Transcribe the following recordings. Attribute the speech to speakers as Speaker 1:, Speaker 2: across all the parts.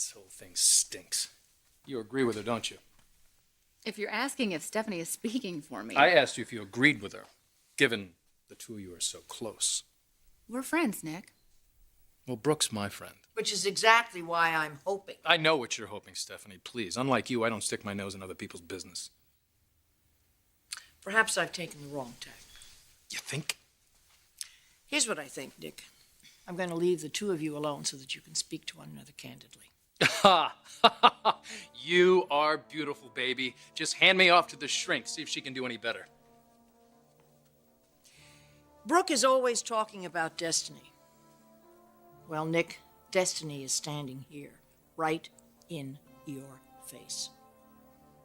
Speaker 1: This whole thing stinks. You agree with her, don't you?
Speaker 2: If you're asking if Stephanie is speaking for me...
Speaker 1: I asked you if you agreed with her, given the two of you are so close.
Speaker 2: We're friends, Nick.
Speaker 1: Well, Brooke's my friend.
Speaker 3: Which is exactly why I'm hoping.
Speaker 1: I know what you're hoping, Stephanie. Please, unlike you, I don't stick my nose in other people's business.
Speaker 3: Perhaps I've taken the wrong tack.
Speaker 1: You think?
Speaker 3: Here's what I think, Dick. I'm going to leave the two of you alone so that you can speak to one another candidly.
Speaker 1: Ha! You are beautiful, baby. Just hand me off to the shrink, see if she can do any better.
Speaker 3: Brooke is always talking about destiny. Well, Nick, destiny is standing here, right in your face.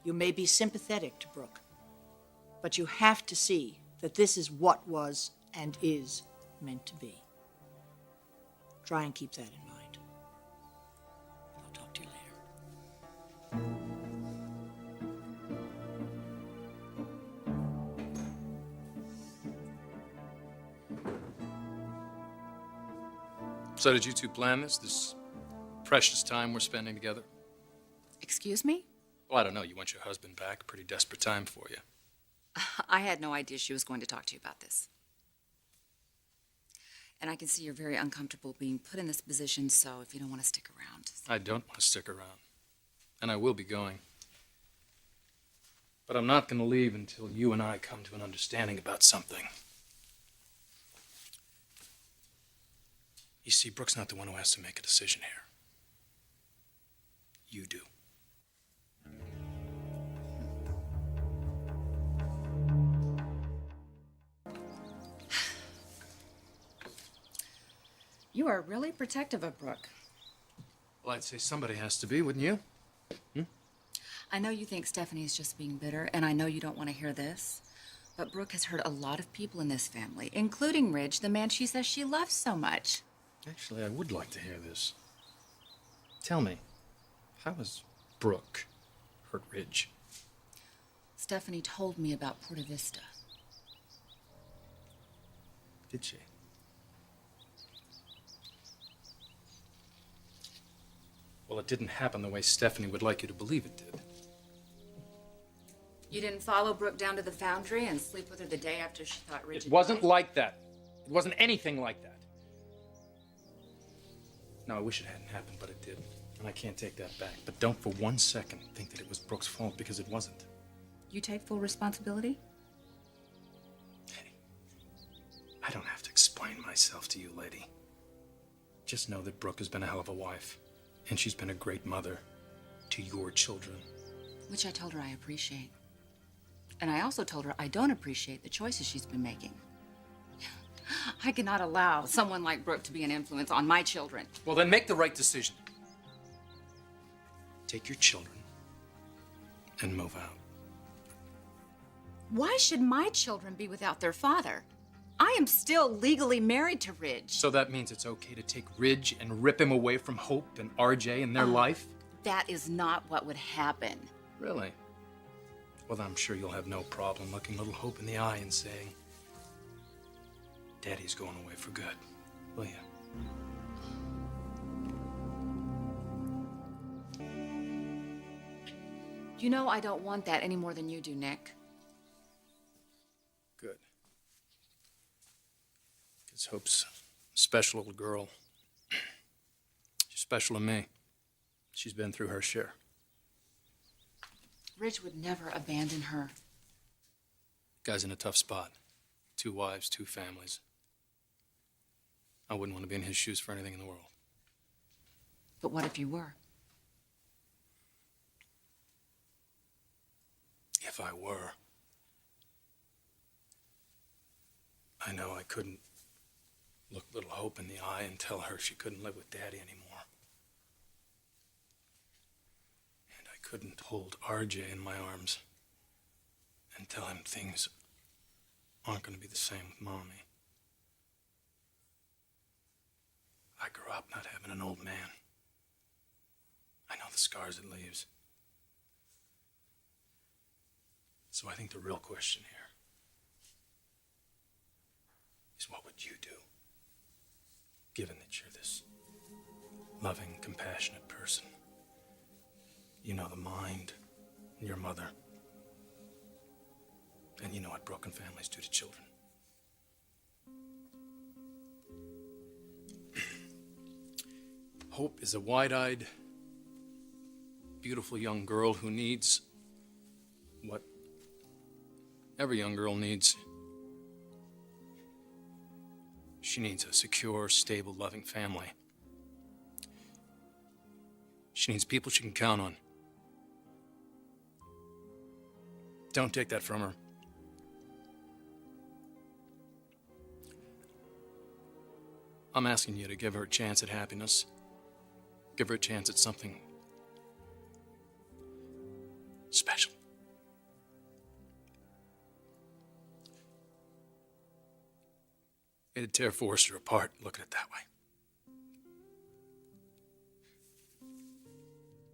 Speaker 3: You may be sympathetic to Brooke, but you have to see that this is what was and is meant to be. Try and keep that in mind. I'll talk to you later.
Speaker 1: So did you two plan this precious time we're spending together?
Speaker 2: Excuse me?
Speaker 1: Well, I don't know. You want your husband back. A pretty desperate time for you.
Speaker 2: I had no idea she was going to talk to you about this. And I can see you're very uncomfortable being put in this position, so if you don't want to stick around...
Speaker 1: I don't want to stick around. And I will be going. But I'm not going to leave until you and I come to an understanding about something. You see, Brooke's not the one who has to make a decision here. You do.
Speaker 2: You are really protective of Brooke.
Speaker 1: Well, I'd say somebody has to be, wouldn't you?
Speaker 2: I know you think Stephanie is just being bitter, and I know you don't want to hear this, but Brooke has hurt a lot of people in this family, including Ridge, the man she says she loves so much.
Speaker 1: Actually, I would like to hear this. Tell me, how has Brooke hurt Ridge?
Speaker 2: Stephanie told me about Porta Vista.
Speaker 1: Did she? Well, it didn't happen the way Stephanie would like you to believe it did.
Speaker 2: You didn't follow Brooke down to the foundry and sleep with her the day after she thought Ridge
Speaker 1: It
Speaker 2: had
Speaker 1: wasn't
Speaker 2: died?
Speaker 1: like that. It wasn't anything like that. Now, I wish it hadn't happened, but it did. And I can't take that back. But don't for 1 second think that it was Brooke's fault, because it wasn't.
Speaker 2: You take full responsibility?
Speaker 1: Hey, I don't have to explain myself to you, lady. Just know that Brooke has been a hell of a wife. And she's been a great mother to your children.
Speaker 2: Which I told her I appreciate. And I also told her I don't appreciate the choices she's been making. I cannot allow someone like Brooke to be an influence on my children.
Speaker 1: Well, then make the right decision. Take your children and move out.
Speaker 2: Why should my children be without their father? I am still legally married to Ridge.
Speaker 1: So that means it's okay to take Ridge and rip him away from Hope and RJ and their life?
Speaker 2: That is not what would happen.
Speaker 1: Really? Well, I'm sure you'll have no problem looking little Hope in the eye and saying, Daddy's going away for good, will you?
Speaker 2: You know I don't want that any more than you do, Nick.
Speaker 1: Good. Because Hope's a special little girl. She's special to me. She's been through her share.
Speaker 2: Ridge would never abandon her.
Speaker 1: Guy's in a tough spot. 2 wives, 2 families. I wouldn't want to be in his shoes for anything in the world.
Speaker 2: But what if you were?
Speaker 1: If I were, I know I couldn't look little Hope in the eye and tell her she couldn't live with Daddy anymore. And I couldn't hold RJ in my arms and tell him things aren't going to be the same with Mommy. I grew up not having an old man. I know the scars it leaves. So I think the real question here is, what would you do, given that you're this loving, compassionate person? You know the mind and your mother. And you know what broken families do to children. Hope is a wide-eyed, beautiful young girl who needs what every young girl needs. She needs a secure, stable, loving family. She needs people she can count on. Don't take that from her. I'm asking you to give her a chance at happiness. Give her a chance at something special. It'd tear Forrester apart, look at it that way.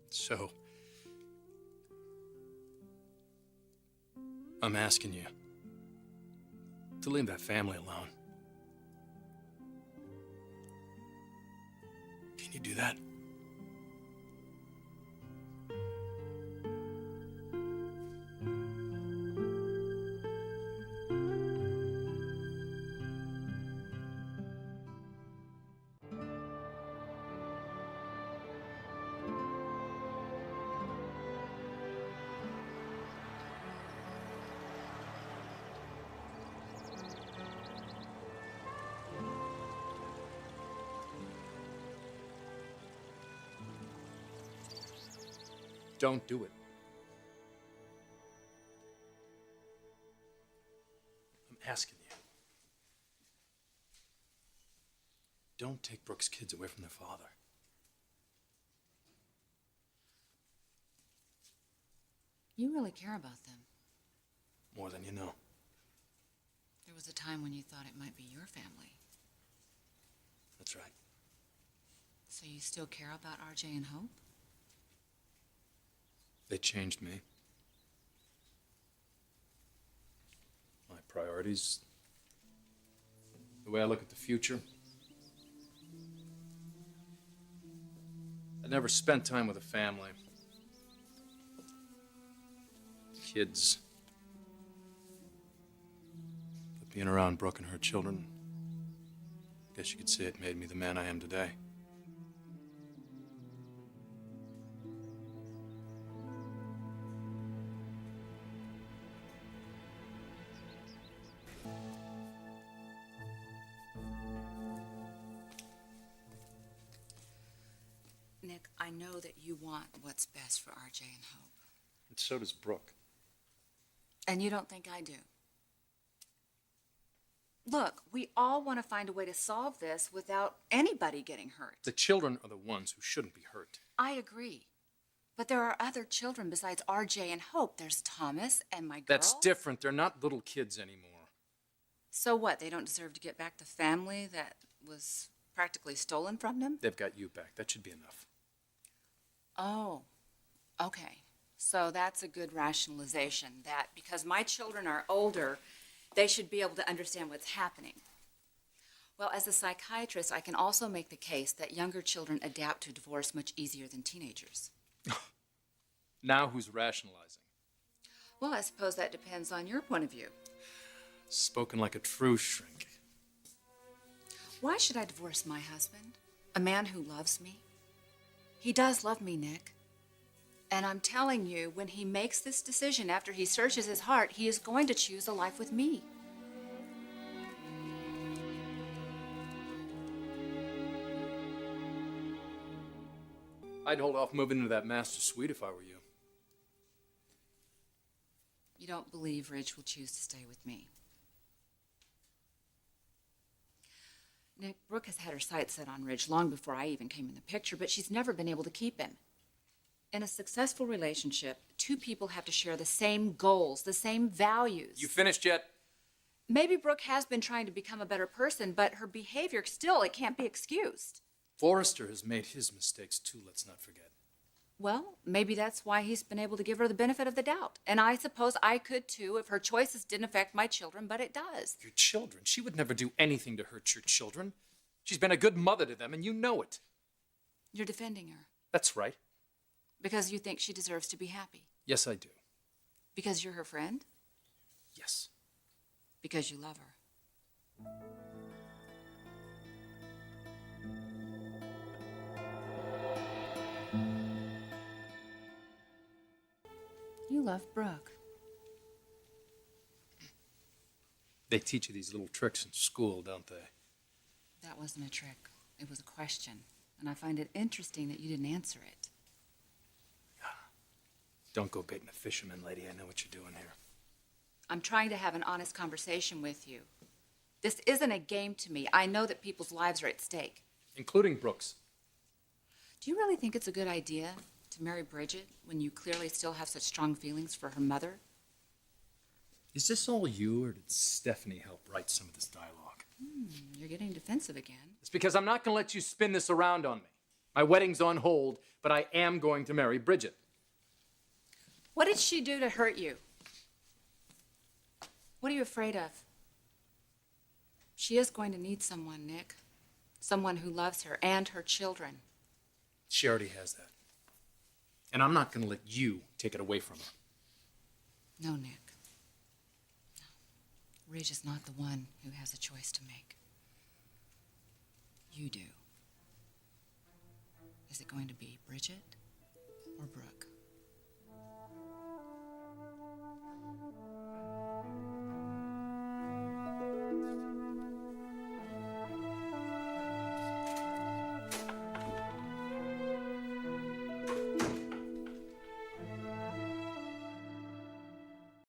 Speaker 1: So, I'm asking you to leave that family alone. Can you do that? Don't do it. I'm asking you. Don't take Brooke's kids away from their father.
Speaker 2: You really care about them.
Speaker 1: More than you know.
Speaker 2: There was a time when you thought it might be your family.
Speaker 1: That's right.
Speaker 2: So you still care about RJ and Hope?
Speaker 1: They changed me. My priorities. The way I look at the future. I never spent time with a family. Kids. But being around Brooke and her children, I guess you could say it made me the man I am today.
Speaker 2: Nick, I know that you want what's best for RJ and Hope.
Speaker 1: And so does Brooke.
Speaker 2: And you don't think I do? Look, we all want to find a way to solve this without anybody getting hurt.
Speaker 1: The children are the ones who shouldn't be hurt.
Speaker 2: I agree. But there are other children besides RJ and Hope. There's Thomas and my girl.
Speaker 1: That's different. They're not little kids anymore.
Speaker 2: So what? They don't deserve to get back the family that was practically stolen from them?
Speaker 1: They've got you back. That should be enough.
Speaker 2: Oh, okay. So that's a good rationalization, that because my children are older, they should be able to understand what's happening. Well, as a psychiatrist, I can also make the case that younger children adapt to divorce much easier than teenagers.
Speaker 1: Now who's rationalizing?
Speaker 2: Well, I suppose that depends on your point of view.
Speaker 1: Spoken like a true shrink.
Speaker 2: Why should I divorce my husband? A man who loves me? He does love me, Nick. And I'm telling you, when he makes this decision after he searches his heart, he is going to choose a life with me.
Speaker 1: I'd hold off moving into that master suite if I were you.
Speaker 2: You don't believe Ridge will choose to stay with me? Nick, Brooke has had her sights set on Ridge long before I even came in the picture, but she's never been able to keep him. In a successful relationship, two people have to share the same goals, the same values.
Speaker 1: You finished yet?
Speaker 2: Maybe Brooke has been trying to become a better person, but her behavior still, it can't be excused.
Speaker 1: Forrester has made his mistakes too, let's not forget.
Speaker 2: Well, maybe that's why he's been able to give her the benefit of the doubt. And I suppose I could too if her choices didn't affect my children, but it does.
Speaker 1: Your children? She would never do anything to hurt your children. She's been a good mother to them, and you know it.
Speaker 2: You're defending her.
Speaker 1: That's right.
Speaker 2: Because you think she deserves to be happy?
Speaker 1: Yes, I do.
Speaker 2: Because you're her friend?
Speaker 1: Yes.
Speaker 2: Because you love her? You love Brooke.
Speaker 1: They teach you these little tricks in school, don't they?
Speaker 2: That wasn't a trick. It was a question. And I find it interesting that you didn't answer it.
Speaker 1: Don't go baiting a fisherman, lady. I know what you're doing here.
Speaker 2: I'm trying to have an honest conversation with you. This isn't a game to me. I know that people's lives are at stake.
Speaker 1: Including Brooks.
Speaker 2: Do you really think it's a good idea to marry Bridget when you clearly still have such strong feelings for her mother?
Speaker 1: Is this all you, or did Stephanie help write some of this dialogue?
Speaker 2: You're getting defensive again.
Speaker 1: It's because I'm not going to let you spin this around on me. My wedding's on hold, but I am going to marry Bridget.
Speaker 2: What did she do to hurt you? What are you afraid of? She is going to need someone, Nick. Someone who loves her and her children.
Speaker 1: She already has that. And I'm not going to let you take it away from her.
Speaker 2: No, Nick. No. Ridge is not the one who has a choice to make. You do. Is it going to be Bridget or Brooke?